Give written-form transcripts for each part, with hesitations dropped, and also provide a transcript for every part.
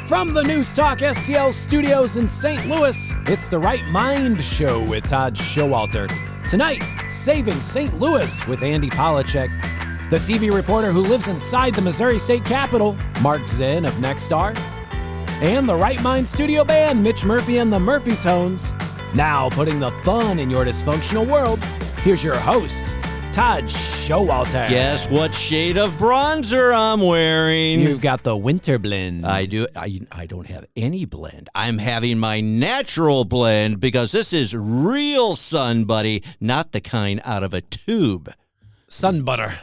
From the News Talk STL studios in St. Louis, it's the Right Mind Show with Todd Showalter. Tonight, Saving St. Louis with Andy Polacek. The TV reporter who lives inside the Missouri State Capitol, Mark Zinn of Nexstar. And the Right Mind studio band, Mitch Murphy and the Murphy Tones. Now, putting the fun in your dysfunctional world, here's your host, Todd Showalter. Guess what shade of bronzer I'm wearing? You've got the winter blend. I do. I don't have any blend. I'm having my natural blend because this is real sun, buddy, not the kind out of a tube. Sun butter.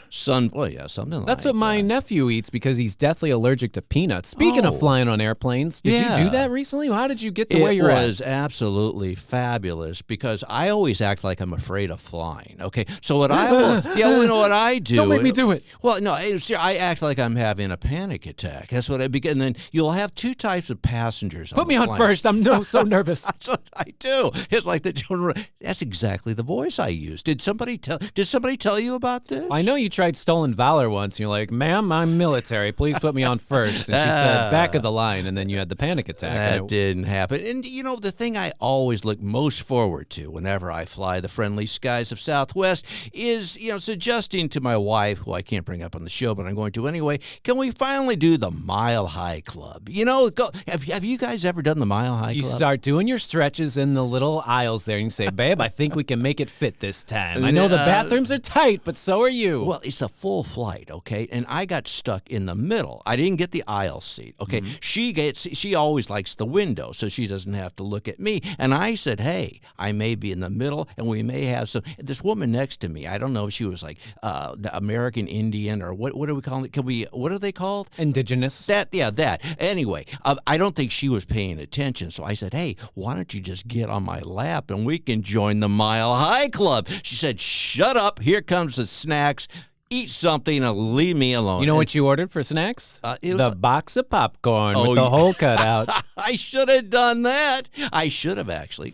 Well, yeah, something like that. That's what my nephew eats because he's deathly allergic to peanuts. Speaking of flying on airplanes, did you do that recently? How did you get to where you're at? It was absolutely fabulous because I always act like I'm afraid of flying. Okay, so what what I do? Don't make me do it. Well, no, I act like I'm having a panic attack. That's what I begin. And then you'll have two types of passengers. Put me on first. I'm so nervous. That's what I do. It's like the children. That's exactly the voice I use. Did somebody tell you about this? I know you tried Stolen Valor once, and you're like, ma'am, I'm military. Please put me on first. And she said, back of the line, and then you had the panic attack. That didn't happen. And, the thing I always look most forward to whenever I fly the friendly skies of Southwest is, suggesting to my wife, who I can't bring up on the show, but I'm going to anyway, can we finally do the Mile High Club? Have you guys ever done the Mile High Club? You start doing your stretches in the little aisles there, and you say, babe, I think we can make it fit this time. I know the bathrooms are tight, but so are you. Well, it's a full flight, okay? And I got stuck in the middle. I didn't get the aisle seat, okay? Mm-hmm. She always likes the window, so she doesn't have to look at me. And I said, hey, I may be in the middle, and we may have some. This woman next to me, I don't know if she was like the American Indian or what do we call it? What are they called? Indigenous. That. Anyway, I don't think she was paying attention, so I said, hey, why don't you just get on my lap and we can join the Mile High Club? She said, shut up. Here comes the snacks. Eat something and leave me alone. You know what you ordered for snacks? The box of popcorn with yeah. the hole cut out. I should have done that. I should have, actually.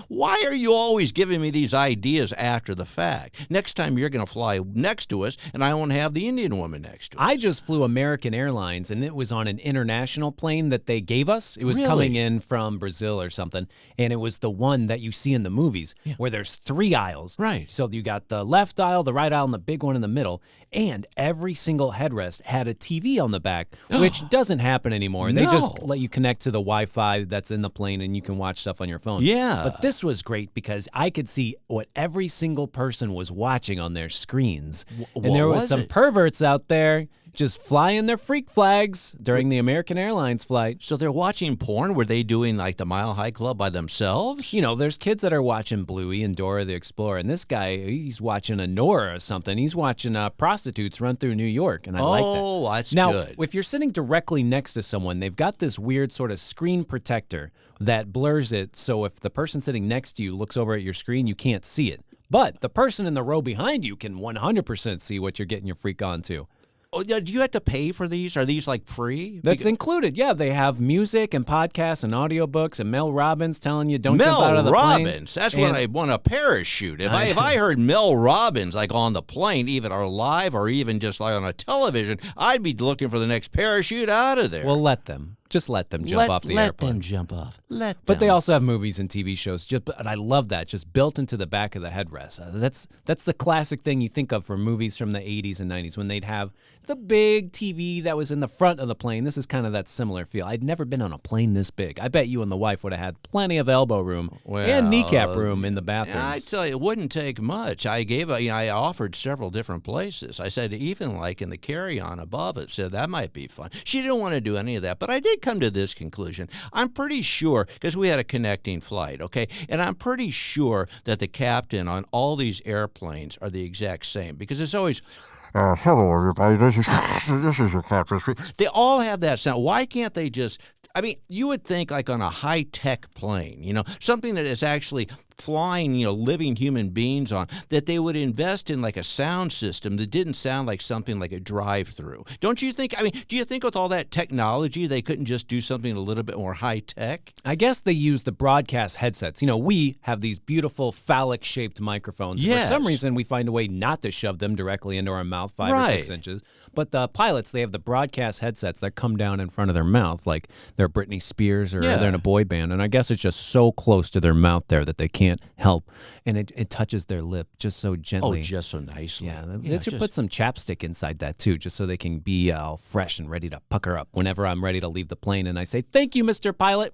Why are you always giving me these ideas after the fact? Next time you're going to fly next to us, and I won't have the Indian woman next to us. I just flew American Airlines, and it was on an international plane that they gave us. It was Really? coming in from Brazil or something, and it was the one that you see in the movies where there's 3 aisles. Right. So you got the left aisle, the right aisle, and the big one in the middle. And every single headrest had a TV on the back, which doesn't happen anymore. They just let you connect to the Wi-Fi that's in the plane, and you can watch stuff on your phone. Yeah. But this was great because I could see what every single person was watching on their screens. And there was some perverts out there just flying their freak flags during the American Airlines flight. So they're watching porn? Were they doing like the Mile High Club by themselves? There's kids that are watching Bluey and Dora the Explorer, and this guy, he's watching a Nora or something. He's watching prostitutes run through New York, and I like that. Oh, that's now, good. If you're sitting directly next to someone, they've got this weird sort of screen protector that blurs it, so if the person sitting next to you looks over at your screen, you can't see it. But the person in the row behind you can 100% see what you're getting your freak on to. Oh, do you have to pay for these? Are these like free? That's included. Yeah, they have music and podcasts and audiobooks and Mel Robbins telling you don't jump out of the plane. Mel Robbins. That's when I want a parachute. If I heard Mel Robbins like on the plane, even or live or even just like on a television, I'd be looking for the next parachute out of there. Well, let them. Just let them jump off the airplane. Let them jump off. But they also have movies and TV shows. And I love that, just built into the back of the headrest. That's the classic thing you think of for movies from the 80s and 90s when they'd have the big TV that was in the front of the plane. This is kind of that similar feel. I'd never been on a plane this big. I bet you and the wife would have had plenty of elbow room and kneecap room in the bathrooms. I tell you, it wouldn't take much. I offered several different places. I said even like in the carry-on above it, said that might be fun. She didn't want to do any of that, but I did come to this conclusion. I'm pretty sure, because we had a connecting flight, okay, and I'm pretty sure that the captain on all these airplanes are the exact same, because it's always, hello, everybody, this is your captain. They all have that sound. Why can't they just, you would think like on a high-tech plane, something that is actually flying, living human beings on, that they would invest in like a sound system that didn't sound like something like a drive-through. Don't you think? I mean, do you think with all that technology, they couldn't just do something a little bit more high-tech? I guess they use the broadcast headsets. We have these beautiful phallic-shaped microphones. Yes. For some reason, we find a way not to shove them directly into our mouth, 5 or 6 inches. But the pilots, they have the broadcast headsets that come down in front of their mouth, like they're Britney Spears or they're in a boy band. And I guess it's just so close to their mouth there that they can't help. And it touches their lip just so gently. Oh, just so nicely. Yeah, they should put some chapstick inside that, too, just so they can be all fresh and ready to pucker up whenever I'm ready to leave the plane. And I say, thank you, Mr. Pilot.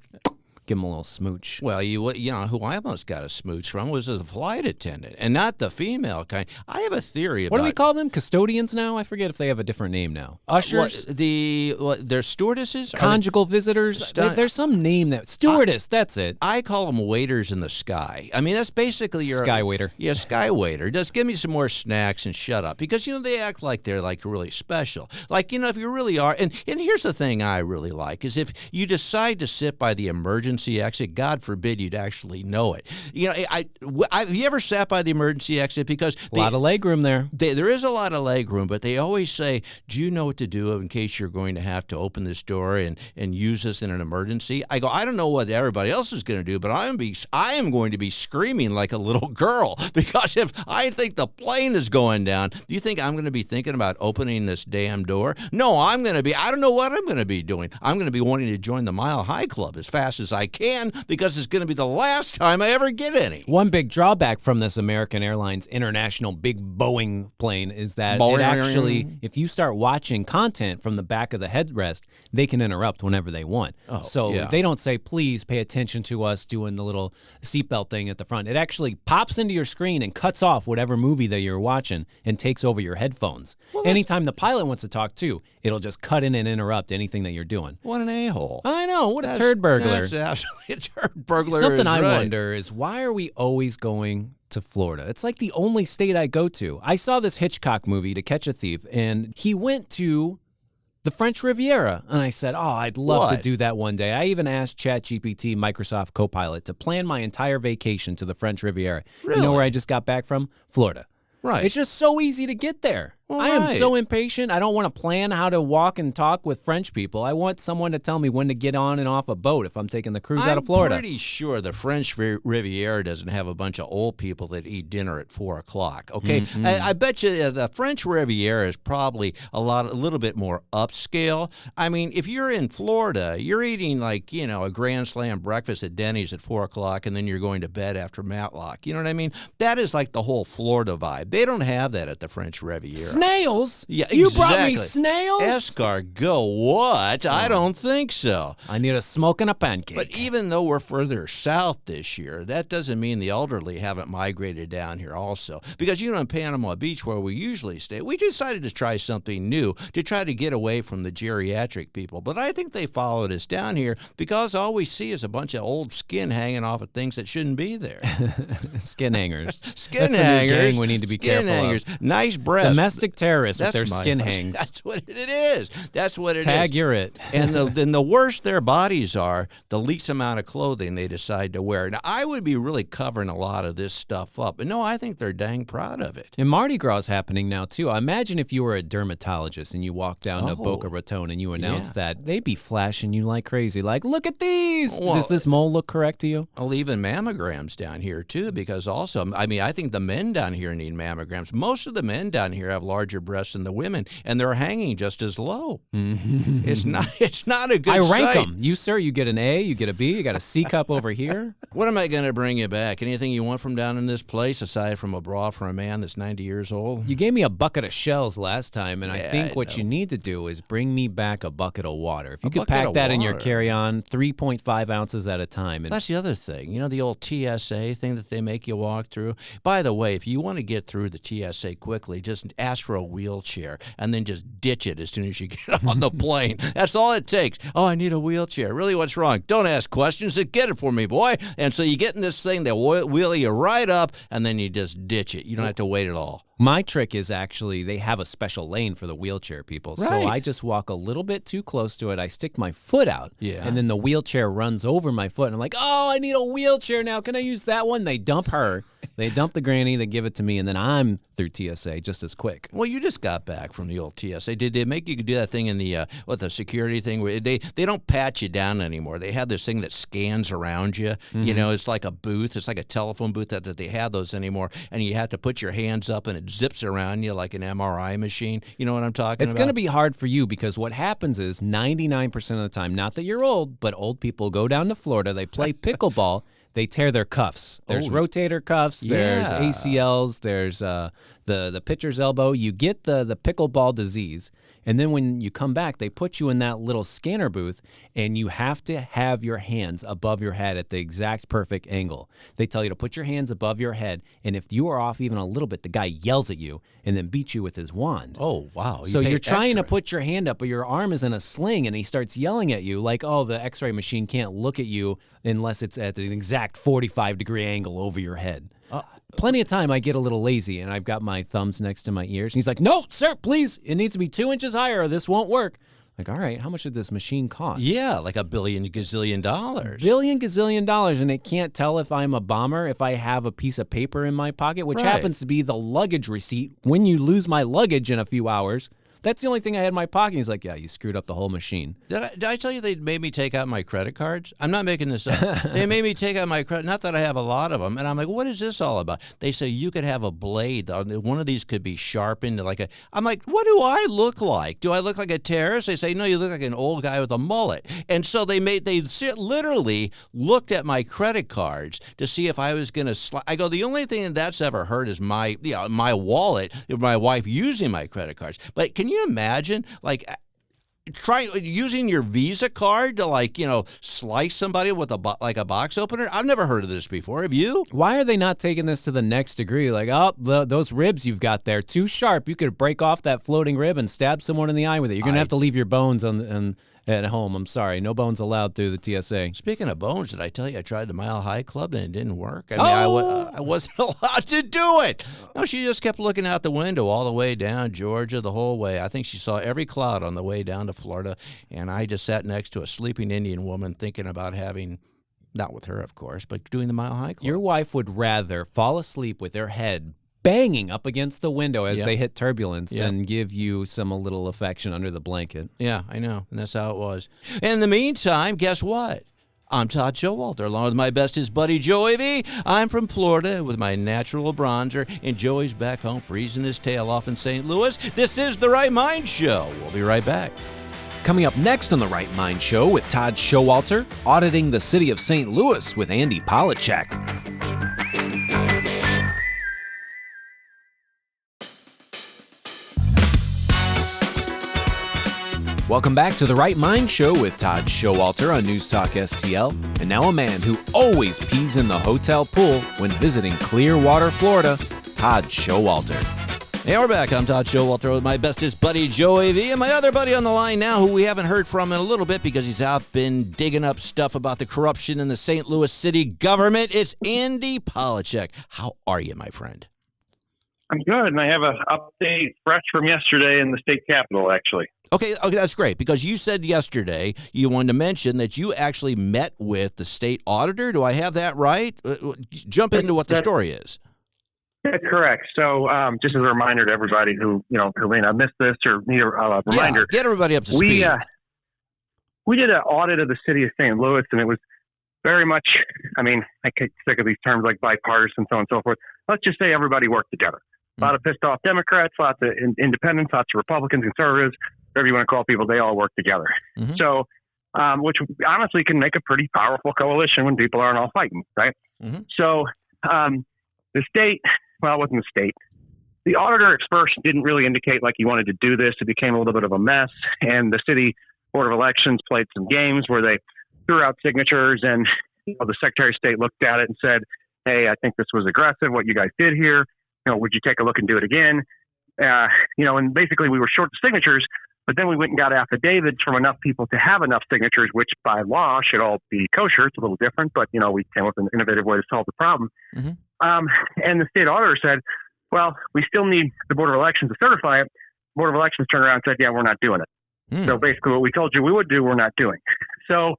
Give him a little smooch. Well, who I almost got a smooch from was the flight attendant, and not the female kind. I have a theory about... What do we call them? Custodians now? I forget if they have a different name now. Ushers? They're stewardesses? Conjugal visitors? There's some name that... Stewardess, that's it. I call them waiters in the sky. I mean, that's basically your... Sky waiter. Yeah, sky waiter. Just give me some more snacks and shut up. Because, they act like they're like really special. Like, if you really are... And here's the thing I really like, is if you decide to sit by the emergency exit, God forbid you'd actually know it. Have you ever sat by the emergency exit? Because a lot of leg room there. There is a lot of leg room, but they always say, do you know what to do in case you're going to have to open this door and use this in an emergency? I go, I don't know what everybody else is going to do, but I am going to be screaming like a little girl, because if I think the plane is going down, do you think I'm going to be thinking about opening this damn door? No, I don't know what I'm going to be doing. I'm going to be wanting to join the Mile High Club as fast as I can, because it's going to be the last time I ever get any. One big drawback from this American Airlines International big Boeing plane is that it actually, if you start watching content from the back of the headrest, they can interrupt whenever they want. They don't say, please pay attention to us doing the little seatbelt thing at the front. It actually pops into your screen and cuts off whatever movie that you're watching and takes over your headphones. Anytime the pilot wants to talk too, it'll just cut in and interrupt anything that you're doing. What an a-hole. I know. What a turd burglar. That's absolutely a turd burglar. Something I wonder is, why are we always going to Florida? It's like the only state I go to. I saw this Hitchcock movie, To Catch a Thief, and he went to the French Riviera. And I said, I'd love to do that one day. I even asked ChatGPT, Microsoft Copilot, to plan my entire vacation to the French Riviera. Really? You know where I just got back from? Florida. Right. It's just so easy to get there. I am so impatient. I don't want to plan how to walk and talk with French people. I want someone to tell me when to get on and off a boat if I'm taking the cruise out of Florida. I'm pretty sure the French Riviera doesn't have a bunch of old people that eat dinner at 4 o'clock. Okay, I bet you the French Riviera is probably a little bit more upscale. I mean, if you're in Florida, you're eating like a Grand Slam breakfast at Denny's at 4 o'clock, and then you're going to bed after Matlock. You know what I mean? That is like the whole Florida vibe. They don't have that at the French Riviera. Snails? Yeah, You brought me snails? Escargot, what? I don't think so. I need a smoke and a pancake. But even though we're further south this year, that doesn't mean the elderly haven't migrated down here also. Because, in Panama Beach, where we usually stay, we decided to try something new to try to get away from the geriatric people. But I think they followed us down here because all we see is a bunch of old skin hanging off of things that shouldn't be there. Skin hangers. Skin That's hangers. The new gang we need to be careful of. Nice breasts. Domestic terrorists with their skin hangs. That's what it is. That's what it is. Tag, you're it. And then the worse their bodies are, the least amount of clothing they decide to wear. Now, I would be really covering a lot of this stuff up. But no, I think they're dang proud of it. And Mardi Gras is happening now, too. I imagine if you were a dermatologist and you walked down to Boca Raton and you announced that, they'd be flashing you like crazy. Like, look at these. Well, does this mole look correct to you? Well, even mammograms down here, too, because also, I think the men down here need mammograms. Most of the men down here have larger breasts than the women, and they're hanging just as low. It's not a good I rank sight. them. You, sir, you get an A, you get a B, you got a C cup over here. What am I going to bring you back? Anything you want from down in this place aside from a bra for a man that's 90 years old? You gave me a bucket of shells last time, and I think what know. you need to do is bring me back a bucket of water. If you A could bucket pack of that in your water. carry-on, 3.5 ounces at a time. And That's the other thing. The old TSA thing that they make you walk through. By the way, if you want to get through the TSA quickly, just ask for a wheelchair and then just ditch it as soon as you get on the plane. That's all it takes. Oh, I need a wheelchair. Really, what's wrong? Don't ask questions. Just get it for me, boy. And so you get in this thing, they wheel you right up, and then you just ditch it. You don't have to wait at all. My trick is actually they have a special lane for the wheelchair people. Right. So I just walk a little bit too close to it. I stick my foot out. Yeah. And then the wheelchair runs over my foot. And I'm like, oh, I need a wheelchair now. Can I use that one? They dump her. They dump the granny. They give it to me. And then I'm through TSA just as quick. Well, you just got back from the old TSA. Did they make you do that thing in the the security thing where they don't pat you down anymore? They have this thing that scans around you. Mm-hmm. You know, it's like a booth. It's like a telephone booth that they have those anymore. And you have to put your hands up and it zips around you like an MRI machine. You know what I'm talking about? It's going to be hard for you because what happens is 99% of the time, not that you're old, but old people go down to Florida, they play pickleball, they tear their cuffs. There's rotator cuffs, there's ACLs, there's the pitcher's elbow. You get the pickleball disease, and then when you come back, they put you in that little scanner booth, and you have to have your hands above your head at the exact perfect angle. They tell you to put your hands above your head, and if you are off even a little bit, the guy yells at you and then beats you with his wand. Oh, wow. So you're trying to put your hand up, but your arm is in a sling, and he starts yelling at you like, oh, the x-ray machine can't look at you unless it's at an exact 45-degree angle over your head. Plenty of time I get a little lazy, and I've got my thumbs next to my ears. And he's like, no, sir, please. It needs to be 2 inches higher or this won't work. Like, all right, how much did this machine cost? Yeah, like $1 billion gazillion. $1 gazillion, and it can't tell if I'm a bomber if I have a piece of paper in my pocket, which happens to be the luggage receipt. When you lose my luggage in a few hours, that's the only thing I had in my pocket. He's like, yeah, you screwed up the whole machine. Did I tell you they made me take out my credit cards? I'm not making this up. They made me take out my credit. Not that I have a lot of them. And I'm like, what is this all about? They say you could have a blade. One of these could be sharpened like a. I'm like, what do I look like? Do I look like a terrorist? They say, no, you look like an old guy with a mullet. And so they literally looked at my credit cards to see if I was going to. I go, the only thing that's ever hurt is my wallet, my wife using my credit cards. But can you imagine, like, try using your Visa card to, slice somebody with a box opener? I've never heard of this before. Have you? Why are they not taking this to the next degree? Like, those ribs you've got there, too sharp. You could break off that floating rib and stab someone in the eye with it. You're going to have to leave your bones at home. I'm sorry. No bones allowed through the TSA. Speaking of bones, did I tell you I tried the Mile High Club and it didn't work? I mean, I wasn't allowed to do it. No, she just kept looking out the window all the way down Georgia the whole way. I think she saw every cloud on the way down to Florida, and I just sat next to a sleeping Indian woman thinking about having, not with her, of course, but doing the Mile High Club. Your wife would rather fall asleep with her head banging up against the window as they hit turbulence than give you a little affection under the blanket. Yeah, I know, and that's how it was. In the meantime, guess what? I'm Todd Showalter, along with my bestest buddy, Joey V. I'm from Florida with my natural bronzer, and Joey's back home freezing his tail off in St. Louis. This is The Right Mind Show. We'll be right back. Coming up next on The Right Mind Show with Todd Showalter, auditing the city of St. Louis with Andy Polacek. Welcome back to The Right Mind Show with Todd Showalter on News Talk STL. And now a man who always pees in the hotel pool when visiting Clearwater, Florida, Todd Showalter. Hey, we're back. I'm Todd Showalter with my bestest buddy, Joey V, and my other buddy on the line now who we haven't heard from in a little bit because he's out been digging up stuff about the corruption in the St. Louis city government. It's Andy Polacek. How are you, my friend? I'm good, and I have an update fresh from yesterday in the state capitol, actually. Okay, that's great, because you said yesterday you wanted to mention that you actually met with the state auditor. Do I have that right? Jump into what the story is. That's correct. So just as a reminder to everybody who may not missed this or need a reminder. Yeah, get everybody up to speed. We did an audit of the city of St. Louis, and it was very much, I get sick of these terms like bipartisan, so on and so forth. Let's just say everybody worked together. A lot of pissed off Democrats, lots of independents, lots of Republicans, conservatives, whatever you want to call people, they all work together. Mm-hmm. So, which honestly can make a pretty powerful coalition when people aren't all fighting, right? Mm-hmm. So, the state, well, it wasn't the state. The auditor at first didn't really indicate like he wanted to do this. It became a little bit of a mess, and the city Board of Elections played some games where they threw out signatures, and the Secretary of State looked at it and said, hey, I think this was aggressive, what you guys did here. Would you take a look and do it again? and basically we were short the signatures, but then we went and got affidavits from enough people to have enough signatures, which by law should all be kosher. It's a little different, but, we came up with an innovative way to solve the problem. Mm-hmm. And the state auditor said, well, we still need the Board of Elections to certify it. The Board of Elections turned around and said, yeah, we're not doing it. So basically what we told you we would do, we're not doing. So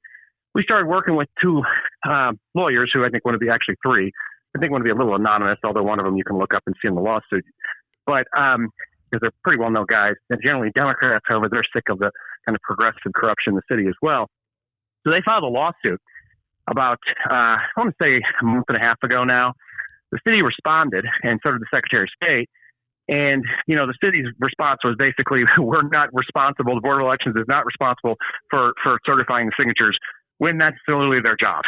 we started working with two lawyers who I think want to be actually three. I think want to be a little anonymous, although one of them you can look up and see in the lawsuit. But because they're pretty well-known guys, and generally Democrats, however, they're sick of the kind of progressive corruption in the city as well. So they filed a lawsuit about, I want to say a month and a half ago now. The city responded, and so did the Secretary of State. And, the city's response was basically, we're not responsible. The Board of Elections is not responsible for certifying the signatures when that's literally their job.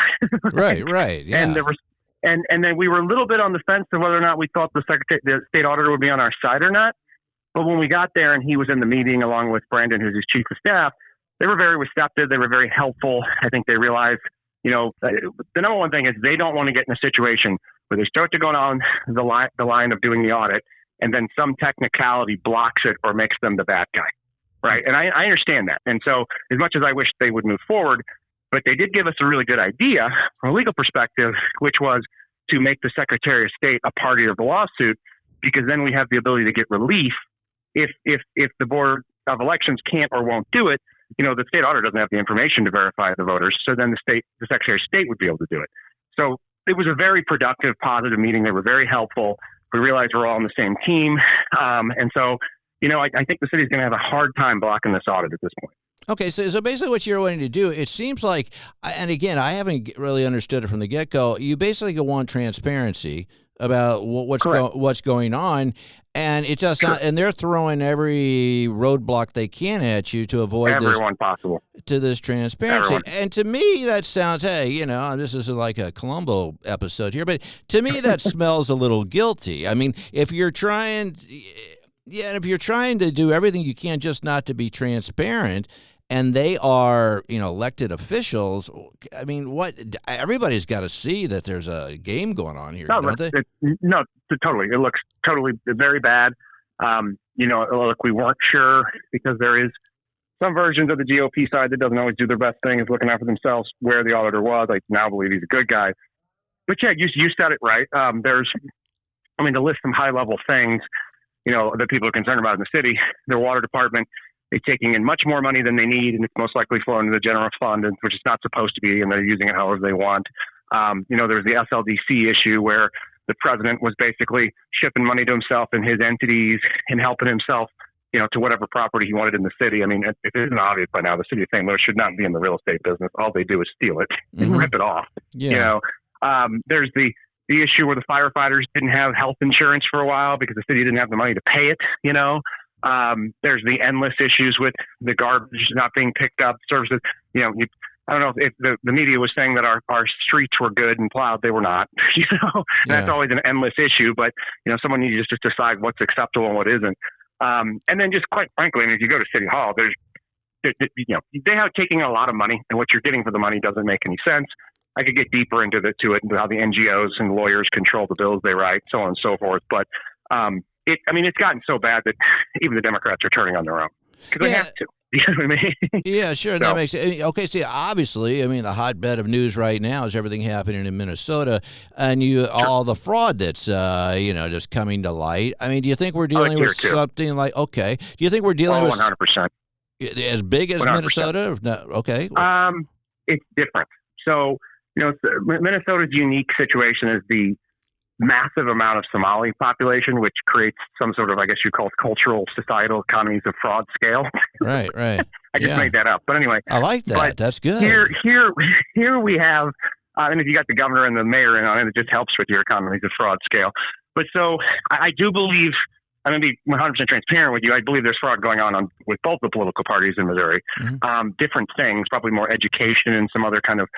Right. Yeah. And then we were a little bit on the fence of whether or not we thought the state auditor would be on our side or not. But when we got there and he was in the meeting along with Brandon, who's his chief of staff, they were very receptive. They were very helpful. I think they realized, the number one thing is they don't want to get in a situation where they start to go on the line of doing the audit and then some technicality blocks it or makes them the bad guy. Right. And I understand that. And so as much as I wish they would move forward, but they did give us a really good idea from a legal perspective, which was to make the Secretary of State a party of the lawsuit, because then we have the ability to get relief if the Board of Elections can't or won't do it. The state auditor doesn't have the information to verify the voters, so then the Secretary of State would be able to do it. So it was a very productive, positive meeting. They were very helpful. We realized we're all on the same team, and so I think the city's going to have a hard time blocking this audit at this point. Okay, so basically what you're wanting to do, it seems like, and again, I haven't really understood it from the get-go, you basically want transparency about what's going on, and it's just not, and they're throwing every roadblock they can at you to avoid everyone possible to this transparency. Everyone. And to me, that sounds, hey, this is like a Columbo episode here, but to me that smells a little guilty. I mean, if you're trying to do everything you can just not to be transparent, and they are, elected officials, I mean, everybody's got to see that there's a game going on here, don't they? Totally. It looks totally very bad. Look, we weren't sure because there is some versions of the GOP side that doesn't always do their best thing, is looking out for themselves, where the auditor was. I now believe he's a good guy. But yeah, you said it right. To list some high-level things, that people are concerned about in the city, their water department, they're taking in much more money than they need, and it's most likely flowing to the general fund, which is not supposed to be, and they're using it however they want. There's the SLDC issue where the president was basically shipping money to himself and his entities and helping himself, to whatever property he wanted in the city. I mean, if it isn't obvious by now, the city of St. Louis should not be in the real estate business. All they do is steal it and rip it off. Yeah. There's the issue where the firefighters didn't have health insurance for a while because the city didn't have the money to pay it, There's the endless issues with the garbage not being picked up, services. I don't know if the media was saying that our streets were good and plowed. They were not. That's always an endless issue. But someone needs to just decide what's acceptable and what isn't. And then just quite frankly, if you go to City Hall, they have taking a lot of money, and what you're getting for the money doesn't make any sense. I could get deeper into it, into how the NGOs and lawyers control the bills they write, so on and so forth. But it's gotten so bad that even the Democrats are turning on their own because they have to. You know what I mean? Yeah, sure. That makes sense. Okay, see, obviously, the hotbed of news right now is everything happening in Minnesota, and all the fraud that's just coming to light. I mean, do you think we're dealing with something like? Okay, do you think we're dealing with 100% as big as 100%. Minnesota? No, okay. It's different. So Minnesota's unique situation is the massive amount of Somali population, which creates some sort of, I guess you call it, cultural, societal economies of fraud scale. Right. I just made that up. But anyway. I like that. That's good. Here we have, and if you got the governor and the mayor in on it, it just helps with your economies of fraud scale. But so I do believe, I'm going to be 100% transparent with you, I believe there's fraud going on with both the political parties in Missouri. Mm-hmm. Different things, probably more education and some other kind of,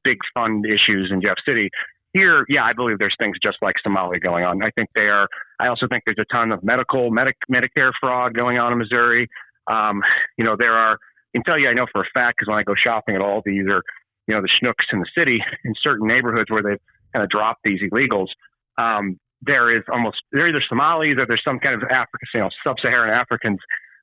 big fund issues in Jeff City. Here, I believe there's things just like Somalia going on. I think I also think there's a ton of Medicare fraud going on in Missouri. There are, I can tell you, I know for a fact, because when I go shopping at all these are, the schnooks in the city, in certain neighborhoods where they've kind of dropped these illegals, there is they're either Somalis or there's some kind of sub-Saharan Africans.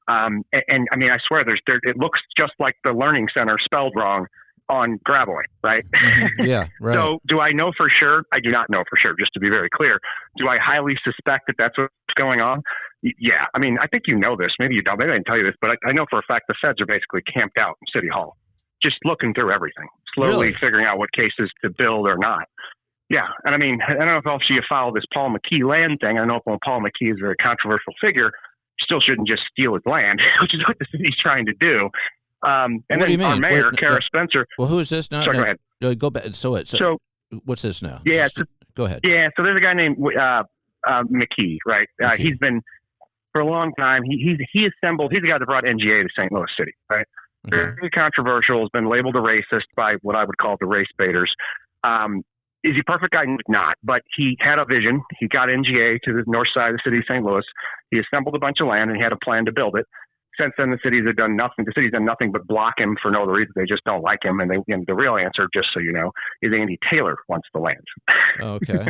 And I mean, I swear it looks just like the Learning Center spelled wrong on Graboid, right? Mm-hmm. Yeah, right. So do I know for sure? I do not know for sure, just to be very clear. Do I highly suspect that that's what's going on? Yeah. I mean, I think you know this. Maybe you don't. Maybe I didn't tell you this, but I know for a fact the feds are basically camped out in City Hall, just looking through everything, slowly figuring out what cases to build or not. Yeah. And I mean, I don't know if you follow this Paul McKee land thing. I know Paul McKee is a very controversial figure. Still shouldn't just steal his land, which is what the city's trying to do. And what then do you mean? our mayor, Kara Spencer. Well, who is this now? Sorry, go ahead. Go back. So what's this now? Yeah. Go ahead. Yeah. So there's a guy named McKee, right? McKee. He's been for a long time. He's assembled. He's the guy that brought NGA to St. Louis City, right? Okay. Very controversial. Has been labeled a racist by what I would call the race baiters. Is he a perfect guy? Not. But he had a vision. He got NGA to the north side of the city of St. Louis. He assembled a bunch of land and he had a plan to build it. Since then, the city's done nothing but block him for no other reason. They just don't like him. And the real answer, just so you know, is Andy Taylor wants the land. Okay.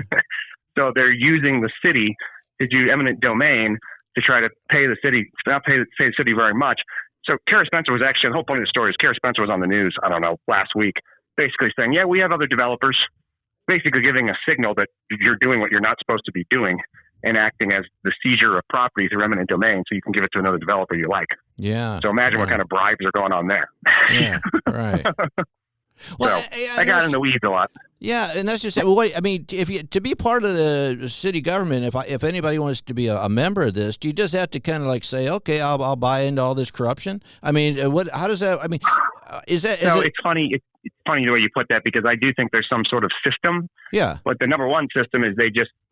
So they're using the city to do eminent domain to try to pay the city, not pay the city very much. So Kara Spencer was actually, the whole point of the story is Kara Spencer was on the news, I don't know, last week, basically saying, yeah, we have other developers, basically giving a signal that you're doing what you're not supposed to be doing and acting as the seizure of property through eminent domain so you can give it to another developer you like. Yeah. So imagine what kind of bribes are going on there. Yeah, right. Well, so, I got in the weeds a lot. Yeah, and that's just well. Wait, I mean, to be part of the city government, if anybody wants to be a member of this, do you just have to kind of like say, okay, I'll buy into all this corruption? I mean, how does that? I mean, it's funny. It's funny the way you put that because I do think there's some sort of system. Yeah. But the number one system is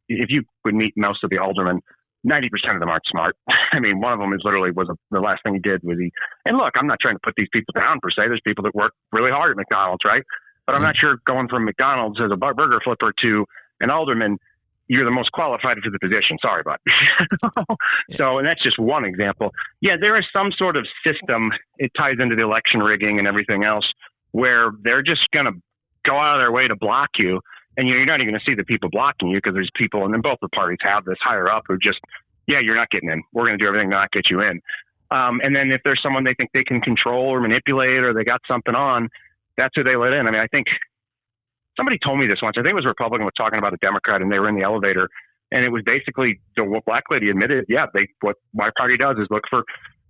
if you would meet most of the aldermen, 90% of them aren't smart. I mean, one of them the last thing he did was and look, I'm not trying to put these people down per se. There's people that work really hard at McDonald's, right? But I'm not sure going from McDonald's as a burger flipper to an alderman, you're the most qualified for the position. Sorry, bud. So, and that's just one example. Yeah, there is some sort of system. It ties into the election rigging and everything else where they're just going to go out of their way to block you. And you're not even going to see the people blocking you because there's people, and then both the parties have this higher up who just, yeah, you're not getting in. We're going to do everything to not get you in. And then if there's someone they think they can control or manipulate or they got something on, that's who they let in. I mean, I think somebody told me this once. I think it was a Republican was talking about a Democrat and they were in the elevator. And it was basically the black lady admitted, yeah, what my party does is look for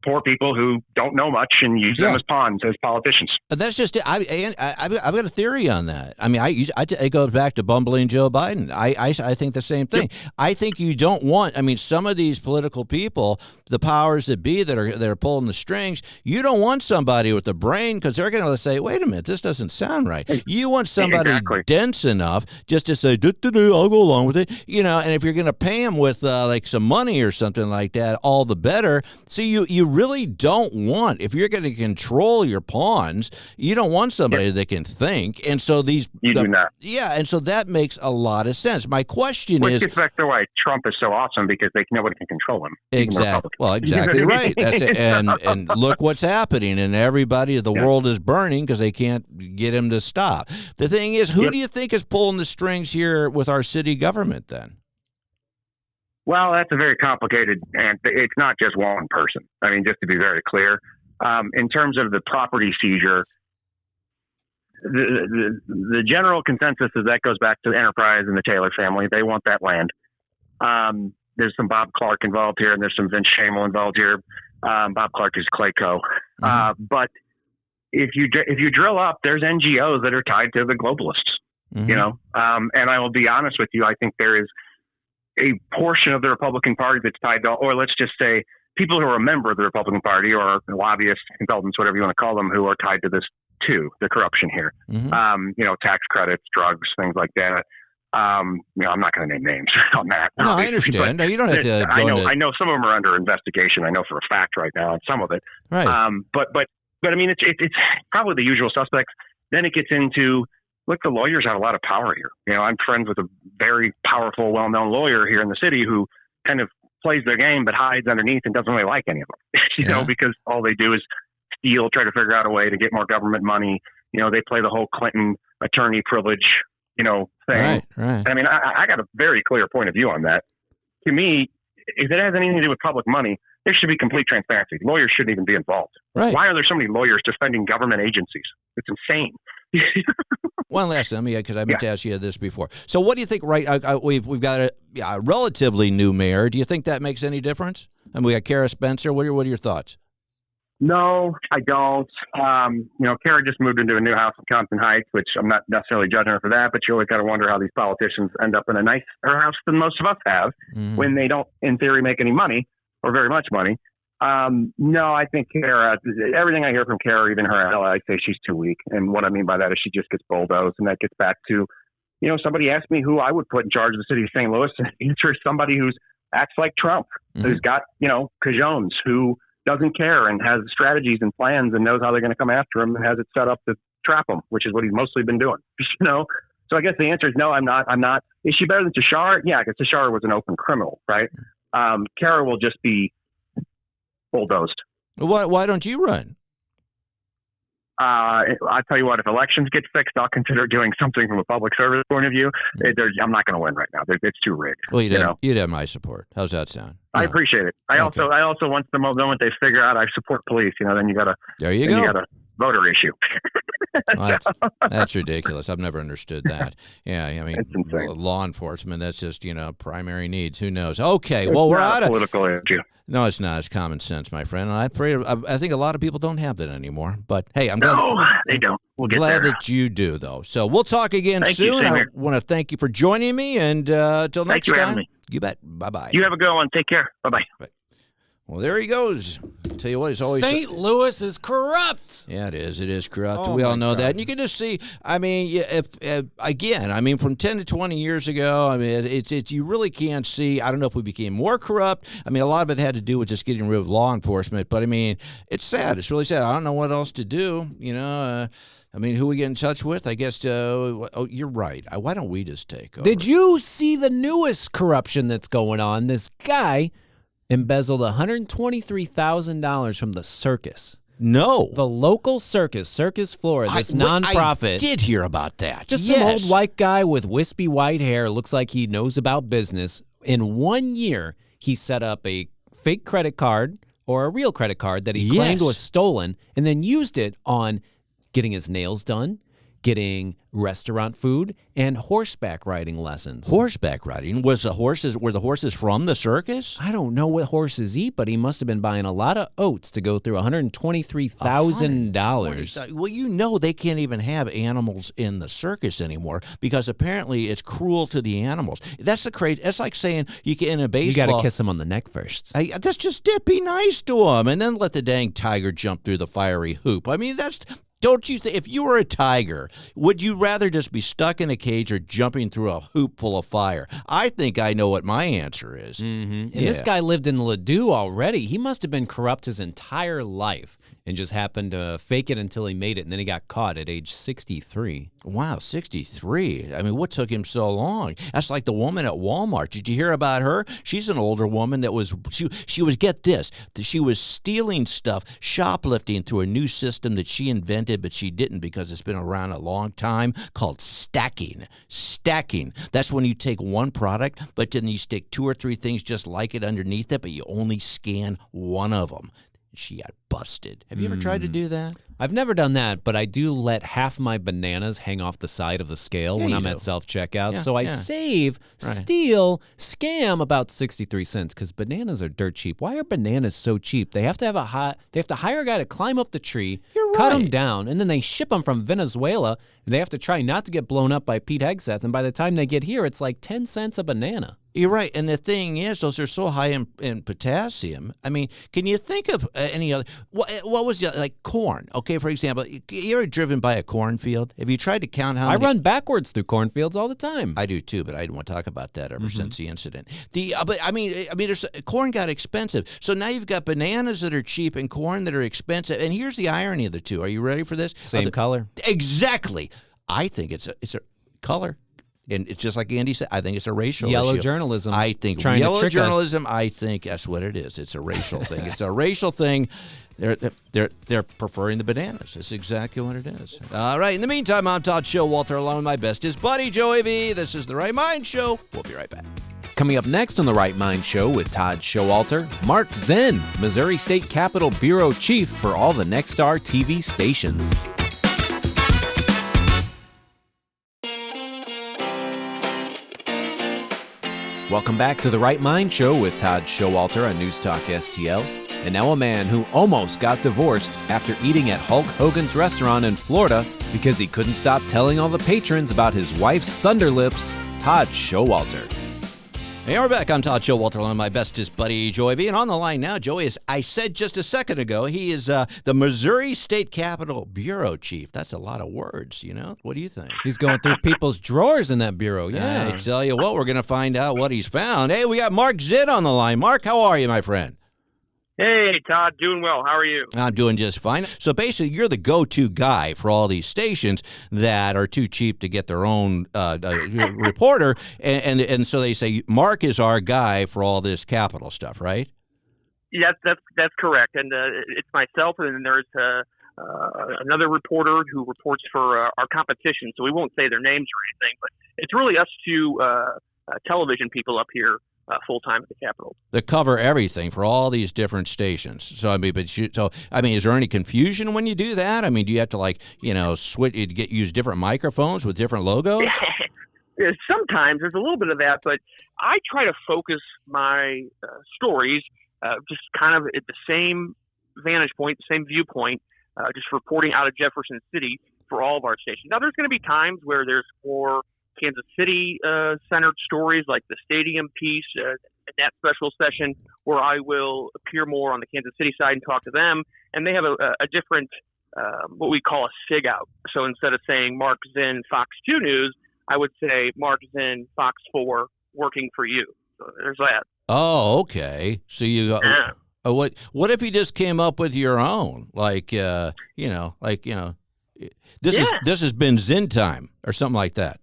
poor people who don't know much and use them as pawns as politicians. That's just it. I've got a theory on that. I mean, it goes back to bumbling Joe Biden. I think the same thing. Yep. I think you don't want. I mean, some of these political people, the powers that be that are pulling the strings, you don't want somebody with a brain because they're going to say, "Wait a minute, this doesn't sound right." You want somebody dense enough just to say, "I'll go along with it," And if you're going to pay them with like some money or something like that, all the better. So you really don't want, if you're going to control your pawns, you don't want somebody that can think. And so do not. Yeah, and so that makes a lot of sense. My question is, gets back to why Trump is so awesome because nobody can control him. Exactly. Well, exactly right. That's it. And look what's happening, and the world is burning because they can't get him to stop. The thing is, who do you think is pulling the strings here with our city government then? Well, that's a very complicated, and it's not just one person. I mean, just to be very clear, in terms of the property seizure, the general consensus is that goes back to Enterprise and the Taylor family. They want that land. There's some Bob Clark involved here, and there's some Vince Shamel involved here. Bob Clark is Clayco. Mm-hmm. But if you drill up, there's NGOs that are tied to the globalists. Mm-hmm. And I will be honest with you, I think there is a portion of the Republican Party that's tied to, or let's just say people who are a member of the Republican Party or lobbyists, consultants, whatever you want to call them, who are tied to this too, the corruption here. Mm-hmm. Tax credits, drugs, things like that. I'm not going to name names on that. No, I understand. No, you don't have to. I know some of them are under investigation. I know for a fact right now on some of it. Right. But I mean, it's probably the usual suspects. Then it gets into, look, the lawyers have a lot of power here. I'm friends with a very powerful, well-known lawyer here in the city who kind of plays their game but hides underneath and doesn't really like any of them, because all they do is steal, try to figure out a way to get more government money. They play the whole Clinton attorney privilege thing. Right. I mean, I got a very clear point of view on that. To me, if it has anything to do with public money, there should be complete transparency. Lawyers shouldn't even be involved. Right. Why are there so many lawyers defending government agencies? It's insane. One last thing, because I meant to ask you this before. So what do you think, we've got a relatively new mayor. Do you think that makes any difference? And we got Kara Spencer. What are your thoughts? No, I don't. Kara just moved into a new house in Compton Heights, which I'm not necessarily judging her for that, but you always got to wonder how these politicians end up in a nicer house than most of us have when they don't, in theory, make any money or very much money. No, I think Kara, everything I hear from Kara, even her, I say she's too weak. And what I mean by that is she just gets bulldozed. And that gets back to, somebody asked me who I would put in charge of the city of St. Louis. And the answer is somebody who acts like Trump, who's got, cajones, who doesn't care and has strategies and plans and knows how they're going to come after him and has it set up to trap him, which is what he's mostly been doing. So I guess the answer is no, I'm not. Is she better than Tashara? Yeah, because Tashara was an open criminal, right? Kara will just be bulldozed. Why don't you run? I tell you what, if elections get fixed, I'll consider doing something from a public service point of view. I'm not going to win right now. It's too rigged. Well, you'd have my support. How's that sound? I appreciate it. I also once the moment they figure out I support police, then you got to. There you go. You got a voter issue. Well, that's ridiculous. I've never understood that. Yeah, I mean, law enforcement, that's just, primary needs. Who knows? Okay, well, we're out of political issue. No, it's not. It's common sense, my friend. I think a lot of people don't have that anymore. But, hey, I'm glad. No, they don't. We'll get glad there. that you do, though. So we'll talk again soon. I want to thank you for joining me. And until next time. Having me. You bet. Bye-bye. You have a good one. Take care. Bye-bye. Bye. Well, there he goes. I'll tell you what, it's always St. Louis is corrupt. Yeah, it is. It is corrupt. Oh, we all know God. that. And you can just see, again, from 10 to 20 years ago, it's you really can't see. I don't know if we became more corrupt. A lot of it had to do with just getting rid of law enforcement. But, it's sad. It's really sad. I don't know what else to do, who we get in touch with? I guess, you're right. Why don't we just take over? Did you see the newest corruption that's going on? This guy embezzled $123,000 from the circus. No. The local circus, Circus Flora, this nonprofit. I did hear about that. Just some old white guy with wispy white hair. Looks like he knows about business. In 1 year, he set up a fake credit card or a real credit card that he claimed was stolen and then used it on getting his nails done, getting restaurant food, and horseback riding lessons. Horseback riding? Were the horses from the circus? I don't know what horses eat, but he must have been buying a lot of oats to go through $123,000. Well, they can't even have animals in the circus anymore because apparently it's cruel to the animals. That's the crazy. That's like saying you can in a baseball. You got to kiss him on the neck first. That's just it. Be nice to him, and then let the dang tiger jump through the fiery hoop. Don't you think, if you were a tiger, would you rather just be stuck in a cage or jumping through a hoop full of fire? I think I know what my answer is. Mm-hmm. And this guy lived in Ladue already. He must have been corrupt his entire life and just happened to fake it until he made it, and then he got caught at age 63. Wow, 63. What took him so long? That's like the woman at Walmart. Did you hear about her? She's an older woman that was, she was, get this, she was stealing stuff, shoplifting through a new system that she invented, but she didn't because it's been around a long time, called stacking. Stacking. That's when you take one product, but then you stick 2 or 3 things just like it underneath it, but you only scan one of them. She got busted. Have you ever tried to do that? I've never done that, but I do let half my bananas hang off the side of the scale when I'm at self-checkout. So I save, steal, scam about 63 cents because bananas are dirt cheap. Why are bananas so cheap? They have to have they have to hire a guy to climb up the tree, cut them down, and then they ship them from Venezuela. They have to try not to get blown up by Pete Hegseth, and by the time they get here, it's like 10 cents a banana. You're right. And the thing is, those are so high in potassium. Can you think of any other? What was like corn? Okay, for example, you ever driven by a cornfield? Have you tried to count how many? I run backwards through cornfields all the time. I do too, but I didn't want to talk about that ever since the incident. There's corn got expensive. So now you've got bananas that are cheap and corn that are expensive. And here's the irony of the two. Are you ready for this? Same color. Exactly. I think it's a color. And it's just like Andy said, I think it's a racial yellow issue. journalism. I think yellow journalism, I think that's what it is. It's a racial thing. It's a racial thing. They're preferring the bananas. That's exactly what it is. All right. In the meantime, I'm Todd Showalter, along with my bestest buddy, Joey V. This is The Right Mind Show. We'll be right back. Coming up next on The Right Mind Show with Todd Showalter, Mark Zinn, Missouri State Capitol Bureau Chief for all the Nexstar TV stations. Welcome back to The Right Mind Show with Todd Showalter on News Talk STL. And now a man who almost got divorced after eating at Hulk Hogan's restaurant in Florida because he couldn't stop telling all the patrons about his wife's thunder lips, Todd Showalter. Hey, we're back. I'm Todd Showalter, along with my bestest buddy, Joey V. And on the line now, Joey, as I said just a second ago, he is the Missouri State Capitol Bureau Chief. That's a lot of words, you know? What do you think? He's going through people's drawers in that bureau, yeah. I tell you what, we're going to find out what he's found. Hey, we got Mark Zinn on the line. Mark, how are you, my friend? Hey, Todd, doing well. How are you? I'm doing just fine. So basically, you're the go-to guy for all these stations that are too cheap to get their own reporter, and so they say, Mark is our guy for all this Capitol stuff, right? Yes, that's correct. And it's myself, and then there's another reporter who reports for our competition, so we won't say their names or anything, but it's really us two television people up here full-time at the Capitol. That cover everything for all these different stations. So, I mean, is there any confusion when you do that? I mean, do you have to, switch, use different microphones with different logos? Sometimes there's a little bit of that, but I try to focus my stories just kind of at the same vantage point, the same viewpoint, just reporting out of Jefferson City for all of our stations. Now, there's going to be times where there's more Kansas City centered stories like the stadium piece, that special session where I will appear more on the Kansas City side and talk to them. And they have a different, what we call a SIG out. So instead of saying Mark Zinn, Fox 2 News, I would say Mark Zinn, Fox 4, working for you. So there's that. Oh, okay. So you go, what if you just came up with your own? This has been Zinn time or something like that.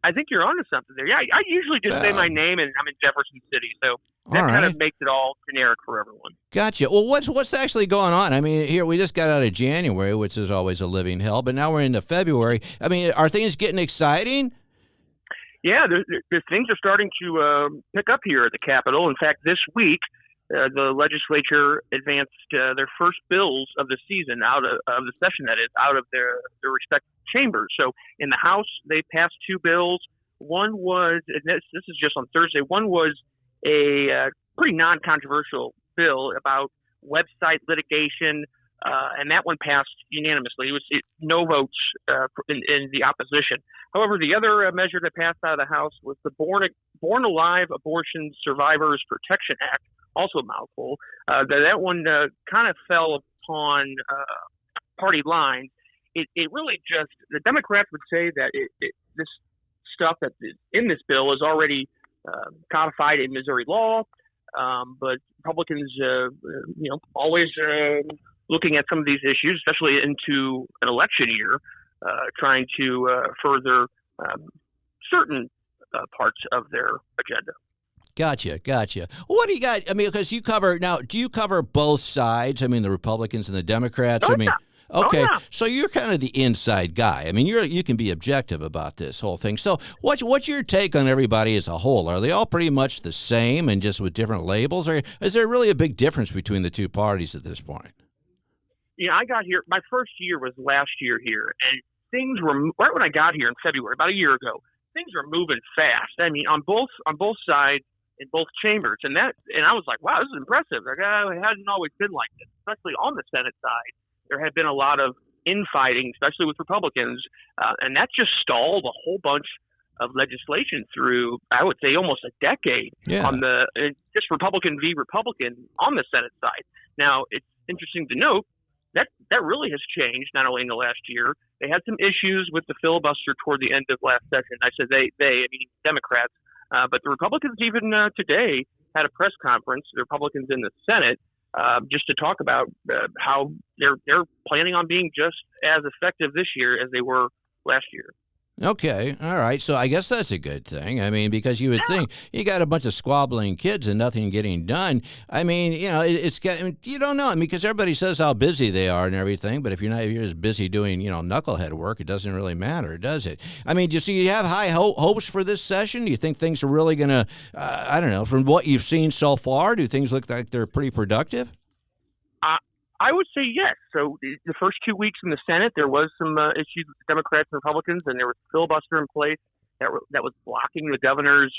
I think you're onto something there. Yeah, I usually just say my name, and I'm in Jefferson City, so that kind of makes it all generic for everyone. Gotcha. Well, what's actually going on? I mean, here we just got out of January, which is always a living hell, but now we're into February. I mean, are things getting exciting? Yeah, there's things are starting to pick up here at the Capitol. In fact, this week, the legislature advanced their first bills of the season out of the session, that is, out of their respective chambers. So in the House, they passed two bills. One was, and this is just on Thursday, one was a pretty non-controversial bill about website litigation, and that one passed unanimously. It was no votes in the opposition. However, the other measure that passed out of the House was the Born Alive Abortion Survivors Protection Act, also a mouthful. That one kind of fell upon party lines. It really just, the Democrats would say that this stuff that's in this bill is already codified in Missouri law, but Republicans, always looking at some of these issues, especially into an election year, trying to further certain parts of their agenda. Gotcha. Well, what do you got? I mean, because do you cover both sides? I mean, the Republicans and the Democrats? Oh, I mean, yeah. okay, Oh, yeah. So you're kind of the inside guy. I mean, you can be objective about this whole thing. So what's your take on everybody as a whole? Are they all pretty much the same and just with different labels? Or is there really a big difference between the two parties at this point? I got here, my first year was last year here, and things were, right when I got here in February, about a year ago, things were moving fast. I mean, on both sides, in both chambers, and I was like, wow, this is impressive. Like, it hasn't always been like this, especially on the Senate side. There had been a lot of infighting, especially with Republicans, and that just stalled a whole bunch of legislation through, I would say, almost a decade on just Republican v. Republican on the Senate side. Now, it's interesting to note that really has changed, not only in the last year. They had some issues with the filibuster toward the end of last session. I said I mean Democrats. But the Republicans even today had a press conference, the Republicans in the Senate, just to talk about how they're planning on being just as effective this year as they were last year. Okay, all right. So I guess that's a good thing. I mean, because you would think you got a bunch of squabbling kids and nothing getting done. I mean, it's got, you don't know. I mean, because everybody says how busy they are and everything, but if you're just busy doing, knucklehead work, it doesn't really matter, does it? I mean, do you have high hopes for this session? Do you think things are really going to, I don't know, from what you've seen so far, do things look like they're pretty productive? I would say yes. So the first 2 weeks in the Senate, there was some issues with Democrats and Republicans, and there was a filibuster in place that was blocking the governor's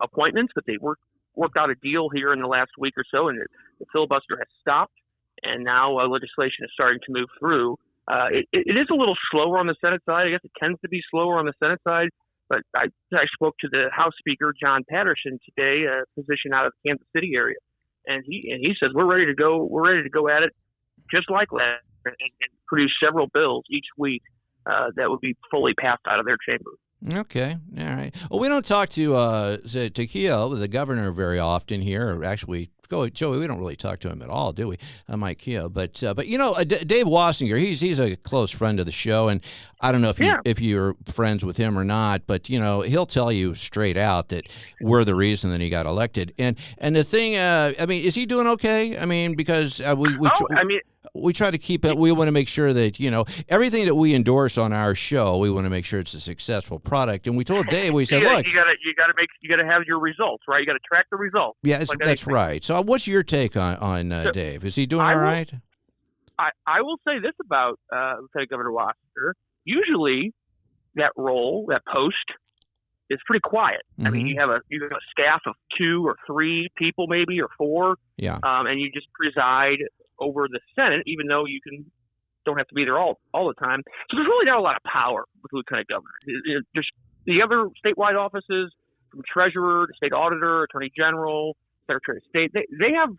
appointments. But they worked out a deal here in the last week or so, and the filibuster has stopped, and now legislation is starting to move through. It is a little slower on the Senate side. I guess it tends to be slower on the Senate side. But I spoke to the House Speaker, John Patterson, today, a physician out of the Kansas City area, and he says we're ready to go. We're ready to go at it. Just like last year, and produce several bills each week that would be fully passed out of their chamber. Okay, all right. Well, we don't talk to Keogh, the governor, very often here. Actually, Joey, we don't really talk to him at all, do we? Mike Keogh, but Dave Wassinger, he's a close friend of the show, and I don't know if you're friends with him or not, but he'll tell you straight out that we're the reason that he got elected. And the thing, I mean, is he doing okay? I mean, because we try to keep it. We want to make sure that everything that we endorse on our show, we want to make sure it's a successful product. And we told Dave, we said, look, you got to have your results, right? You got to track the results. Yeah, that's right. So, what's your take on Dave? Is he doing all right? I will say this about Lieutenant Governor Wassinger. Usually, that role, that post, is pretty quiet. Mm-hmm. I mean, you have a staff of 2 or 3 people, maybe, or 4. Yeah. And you just preside over the Senate, even though you don't have to be there all the time. So there's really not a lot of power with Lieutenant Governor. There's the other statewide offices, from treasurer to state auditor, attorney general, secretary of state. They have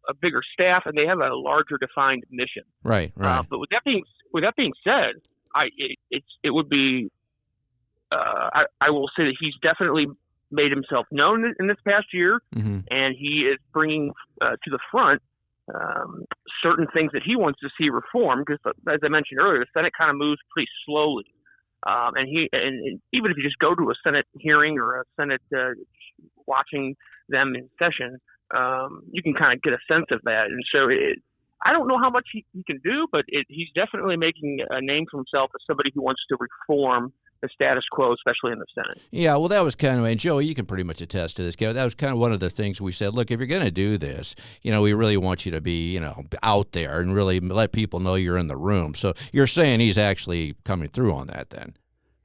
a bigger staff and they have a larger defined mission. Right. But with that being said, it would be. I will say that he's definitely made himself known in this past year, mm-hmm. and he is bringing to the front certain things that he wants to see reformed. Because, as I mentioned earlier, the Senate kind of moves pretty slowly, and even if you just go to a Senate hearing or a Senate watching them in session, you can kind of get a sense of that. And so I don't know how much he can do, but he's definitely making a name for himself as somebody who wants to reform the status quo, especially in the Senate. Yeah, well, that was kind of, and Joey, you can pretty much attest to this, Kevin. That was kind of one of the things we said, look, if you're going to do this, we really want you to be, out there and really let people know you're in the room. So you're saying he's actually coming through on that then?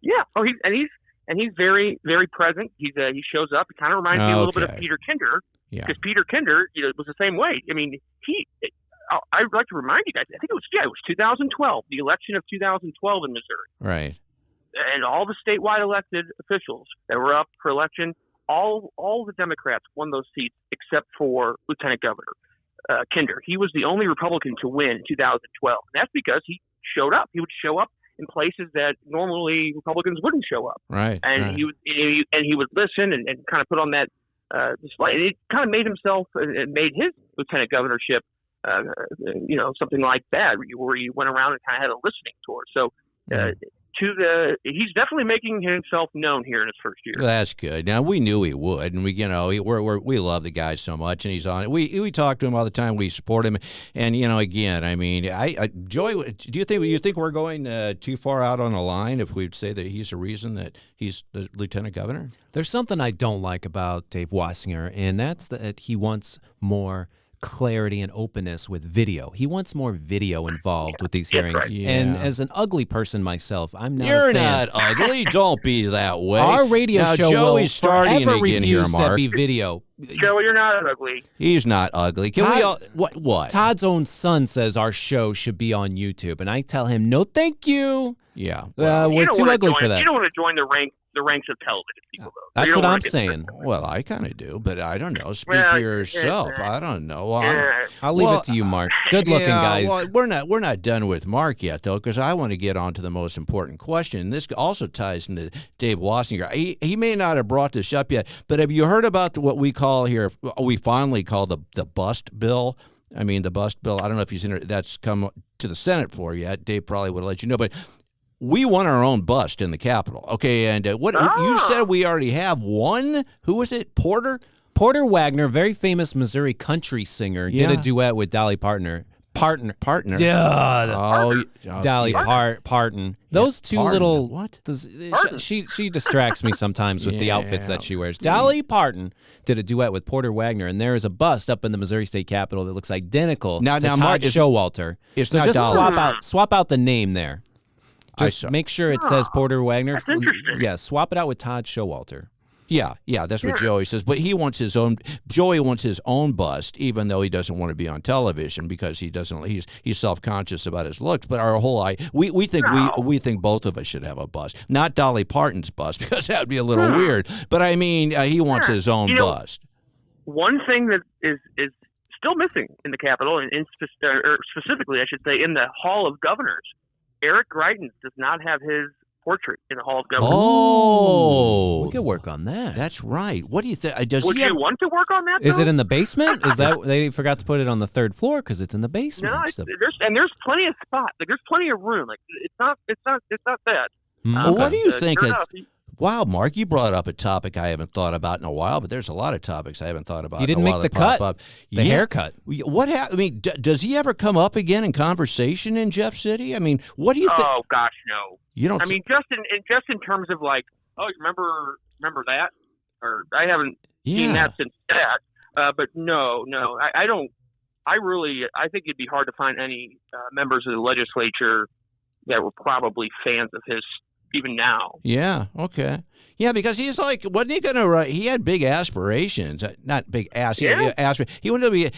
Yeah. Oh, he's very, very present. He shows up. It kind of reminds me a little bit of Peter Kinder. Yeah. Because Peter Kinder, was the same way. I mean, I'd like to remind you guys, I think it was 2012, the election of 2012 in Missouri. Right. And all the statewide elected officials that were up for election, all the Democrats won those seats except for Lieutenant Governor Kinder. He was the only Republican to win in 2012. And that's because he showed up. He would show up in places that normally Republicans wouldn't show up. Right. And he would listen and kind of put on that display. And it kind of made himself and made his lieutenant governorship, something like that, where he went around and kind of had a listening tour. So. He's definitely making himself known here in his first year. That's good. Now we knew he would, and we love the guy so much, and he's on it. We talk to him all the time. We support him, and again, I mean, Joey, do you think we're going too far out on the line if we'd say that he's the reason that he's the lieutenant governor? There's something I don't like about Dave Wassinger, and that's that he wants more clarity and openness with video. He wants more video involved with these hearings. Right. Yeah. And as an ugly person myself, I'm not You're a fan. not ugly. Don't be that way. Our radio now, show Joey's will starting forever again here, refuse Mark. to be video. Joe, you're not ugly. He's not ugly. Can we all what? Todd's own son says our show should be on YouTube, and I tell him, no, thank you. Yeah. We're too ugly for that. You don't want to join the ranks of television people, though. That's what I'm saying. Well, I kind of do, but I don't know. Speak for yourself. I don't know. I'll leave it to you, Mark. Good looking, guys. Well, we're not done with Mark yet, though, because I want to get on to the most important question. And this also ties into Dave Wassinger. He may not have brought this up yet, but have you heard about what we fondly call the bust bill? I mean, the bust bill. I don't know if you've seen it. That's come to the Senate floor yet. Dave probably would have let you know, but we want our own bust in the Capitol. Okay, and you said we already have one. Who was it? Porter Wagner, very famous Missouri country singer, did a duet with Dolly Parton. Oh, Dolly Parton. Those two little what? She distracts me sometimes with the outfits that she wears. Dolly Parton did a duet with Porter Wagner, and there is a bust up in the Missouri State Capitol that looks identical to Todd Showalter. It's so not just Dolly. swap out the name there. Just make sure it says Porter Wagner. That's interesting. Yeah, swap it out with Todd Showalter. Yeah, that's what Joey says. But he wants his own. Joey wants his own bust, even though he doesn't want to be on television because he doesn't. He's self-conscious about his looks. But our whole we think both of us should have a bust, not Dolly Parton's bust because that would be a little weird. But I mean, he wants his own bust. One thing that is still missing in the Capitol, and specifically, I should say, in the Hall of Governors, Eric Greitens does not have his portrait in the Hall of Governors. Oh, we could work on that. That's right. What do you think? Would you want to work on that? Is though? it in the basement? Is that they forgot to put it on the third floor because it's in the basement? No, there's plenty of spots. Like there's plenty of room. Like it's not bad. Well, what do you think? Sure enough, Wow, Mark, you brought up a topic I haven't thought about in a while, but there's a lot of topics I haven't thought about. You didn't in a make while the that pop cut. Up. The haircut. What happened? I mean, does he ever come up again in conversation in Jeff City? I mean, what do you think? Oh gosh, no. You don't. I mean, just in terms of like, oh, you remember that? Or I haven't seen that since that. But no, I don't. I think it'd be hard to find any members of the legislature that were probably fans of his even now. Yeah. Okay. Yeah, because he's like, wasn't he going to write? He had big aspirations, not big ass. Yeah. He wanted to be.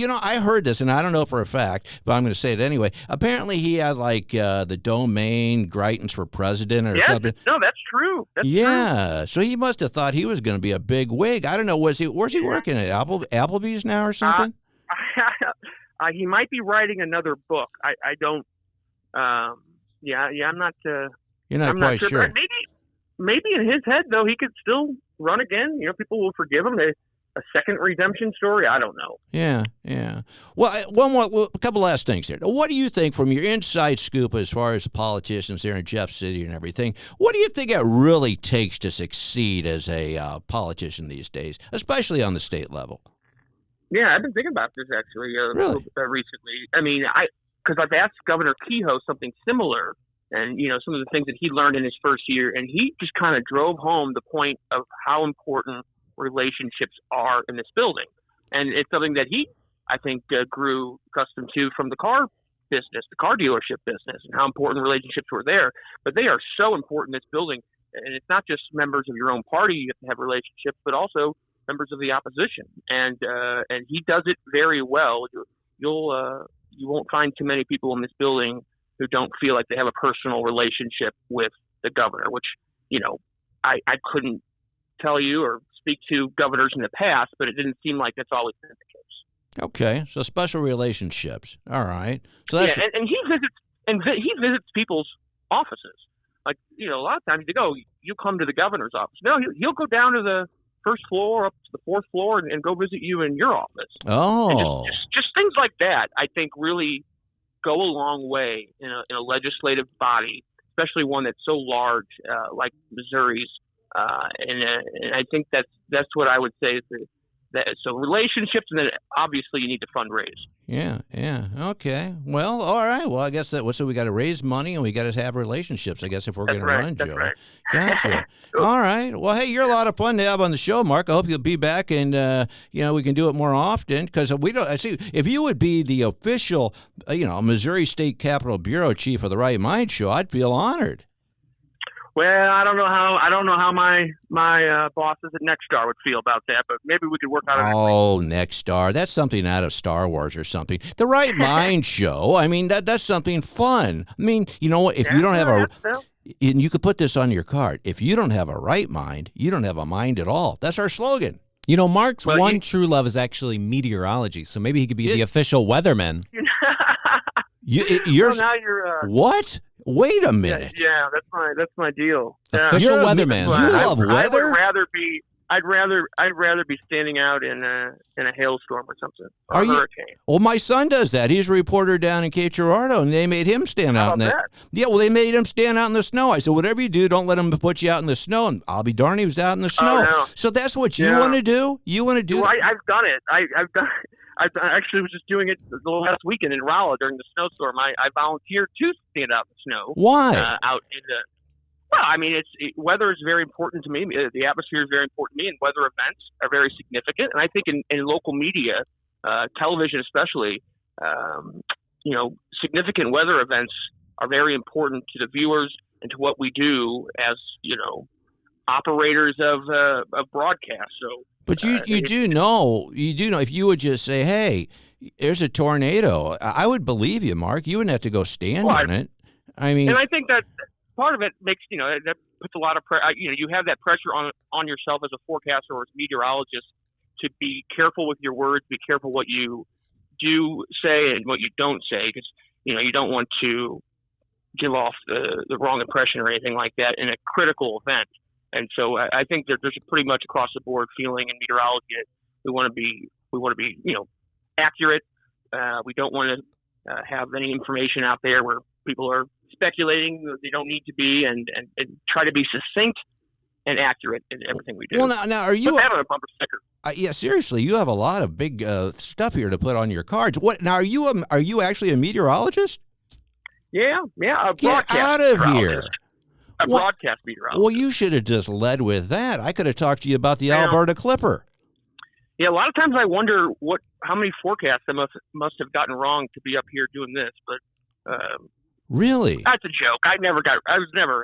I heard this, and I don't know for a fact, but I'm going to say it anyway. Apparently, he had like the domain Greitens for president or something. No, that's true. That's true. So he must have thought he was going to be a big wig. I don't know. Where's he working at? Applebee's now or something? He might be writing another book. I don't. I'm not. You're not I'm quite not sure. sure. Maybe in his head though, he could still run again. You know, people will forgive him. A second redemption story. I don't know. Yeah. Well, a couple last things here. What do you think, from your inside scoop as far as the politicians there in Jeff City and everything? What do you think it really takes to succeed as a politician these days, especially on the state level? Yeah, I've been thinking about this actually recently. I mean, because I've asked Governor Kehoe something similar. And, some of the things that he learned in his first year, and he just kind of drove home the point of how important relationships are in this building. And it's something that he, I think, grew accustomed to from the car business, the car dealership business, and how important relationships were there. But they are so important in this building. And it's not just members of your own party you have to have relationships, but also members of the opposition. And he does it very well. You won't find too many people in this building who don't feel like they have a personal relationship with the governor, which, I couldn't tell you or speak to governors in the past, but it didn't seem like that's always been the case. Okay, so special relationships. All right. So that's and he visits people's offices. Like, a lot of times you go, you come to the governor's office. No, he'll go down to the first floor, up to the fourth floor, and go visit you in your office. Oh. And just things like that, I think, really go a long way in a legislative body, especially one that's so large like Missouri's. And I think that's what I would say is so relationships, and then obviously you need to fundraise. Yeah. Okay. Well, all right. Well, I guess so we got to raise money and we got to have relationships, I guess, if we're going to run, Joe. Right. Gotcha. All right. Well, hey, you're a lot of fun to have on the show, Mark. I hope you'll be back and, we can do it more often because I see if you would be the official, Missouri State Capitol Bureau Chief of the Right Mind show, I'd feel honored. Well, I don't know how my bosses at Nexstar would feel about that, but maybe we could work out. Oh, Nexstar, that's something out of Star Wars or something. The Right Mind show. I mean, that's something fun. I mean, you know what? If you don't have and you could put this on your card. If you don't have a right mind, you don't have a mind at all. That's our slogan. Mark's true love is actually meteorology, so maybe he could be the official weatherman. You're what? Wait a minute. Yeah, that's my deal. Official weatherman. You love weather? I'd rather be standing out in a hailstorm or something, or a hurricane. Well, my son does that. He's a reporter down in Cape Girardeau, and they made him stand out in that. Yeah, well, they made him stand out in the snow. I said, whatever you do, don't let him put you out in the snow. And I'll be darned, he was out in the snow. Oh, no. So that's what you want to do? You want to do that? I've done it. I've done it. I actually was just doing it the last weekend in Rolla during the snowstorm. I volunteered to stand out in the snow. Why? Out in the Well, I mean, weather is very important to me. The atmosphere is very important to me, and weather events are very significant. And I think in local media, television especially, significant weather events are very important to the viewers and to what we do as, operators of broadcast. So, but you do know if you would just say, hey, there's a tornado, I would believe you, Mark. You wouldn't have to go stand on it. I mean, and I think that part of it makes, that puts a lot of pressure. You have that pressure on yourself as a forecaster or as a meteorologist to be careful with your words, be careful what you do say and what you don't say, because, you don't want to give off the wrong impression or anything like that in a critical event. And so I think that there's a pretty much across the board feeling in meteorology that we want to be, accurate. We don't want to have any information out there where people are speculating that they don't need to be, and try to be succinct and accurate in everything we do. Well, now are you put that on a bumper sticker? Yeah, seriously, you have a lot of big stuff here to put on your cards. What now? Are you actually a meteorologist? Yeah, a Get broadcast out of here. A broadcast meteorologist. Well, you should have just led with that. I could have talked to you about the Alberta Clipper. Yeah, a lot of times I wonder how many forecasts I must have gotten wrong to be up here doing this, but really, that's a joke. I was never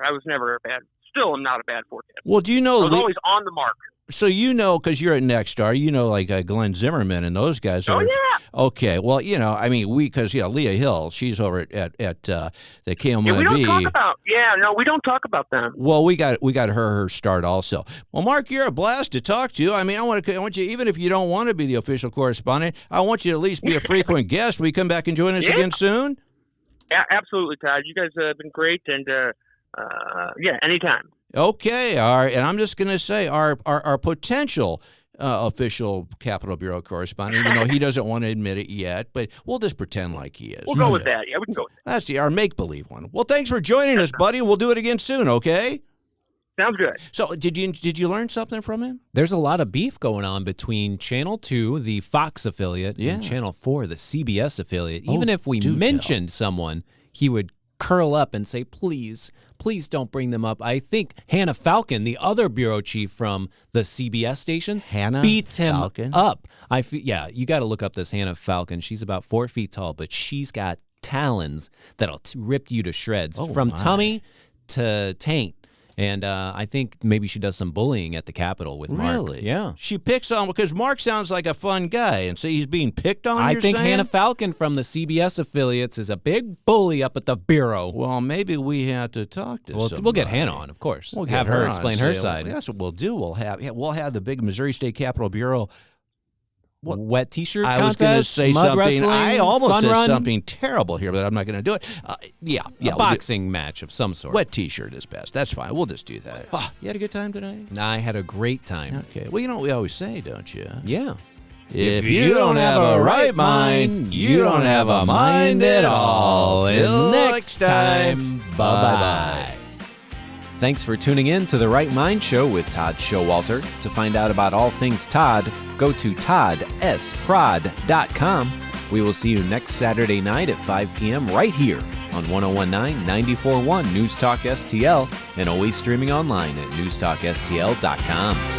a bad. Still, I'm not a bad forecaster. Well, do you know? I was always on the mark. So because you're at Nexstar, like Glenn Zimmerman and those guys. Oh, yeah. Okay. Well, because Leah Hill, she's over at the KMIV. Yeah, we don't talk about them. Well, we got her start also. Well, Mark, you're a blast to talk to. I mean, I want you, even if you don't want to be the official correspondent, I want you to at least be a frequent guest. Will you come back and join us again soon? Yeah, absolutely, Todd. You guys have been great, and anytime. Okay, all right, and I'm just going to say our potential official Capitol Bureau correspondent, even though he doesn't want to admit it yet, but we'll just pretend like he is. We'll go with that. Yeah, we can go with that. That's our make-believe one. Well, thanks for joining us, buddy. We'll do it again soon, okay? Sounds good. So did you learn something from him? There's a lot of beef going on between Channel 2, the Fox affiliate, and Channel 4, the CBS affiliate. Even if we mentioned someone, he would curl up and say, please don't bring them up. I think Hannah Falcon, the other bureau chief from the CBS stations, beats him up. You got to look up this Hannah Falcon. She's about 4 feet tall, but she's got talons that'll rip you to shreds from tummy to taint. And I think maybe she does some bullying at the Capitol with Mark. Really? Yeah. She picks on, because Mark sounds like a fun guy, and so he's being picked on, I think Hannah Falcon from the CBS affiliates is a big bully up at the Bureau. Well, maybe we have to talk to somebody. We'll get Hannah on, of course. We'll have her explain her side. Well, that's what we'll do. We'll have the big Missouri State Capitol Bureau wet T-shirt contest. I was going to say something. I almost said run. something terrible here, but I'm not going to do it. A boxing match of some sort. Wet T-shirt is best. That's fine. We'll just do that. Oh, you had a good time tonight? I had a great time. Okay. Well, you know what we always say, don't you? Yeah. If you don't have a right mind, you don't have a mind at all. Till next time, bye-bye. Thanks for tuning in to The Right Mind Show with Todd Showalter. To find out about all things Todd, go to toddsprod.com. We will see you next Saturday night at 5 p.m. right here on 101.9, 94.1 News Talk STL, and always streaming online at newstalkstl.com.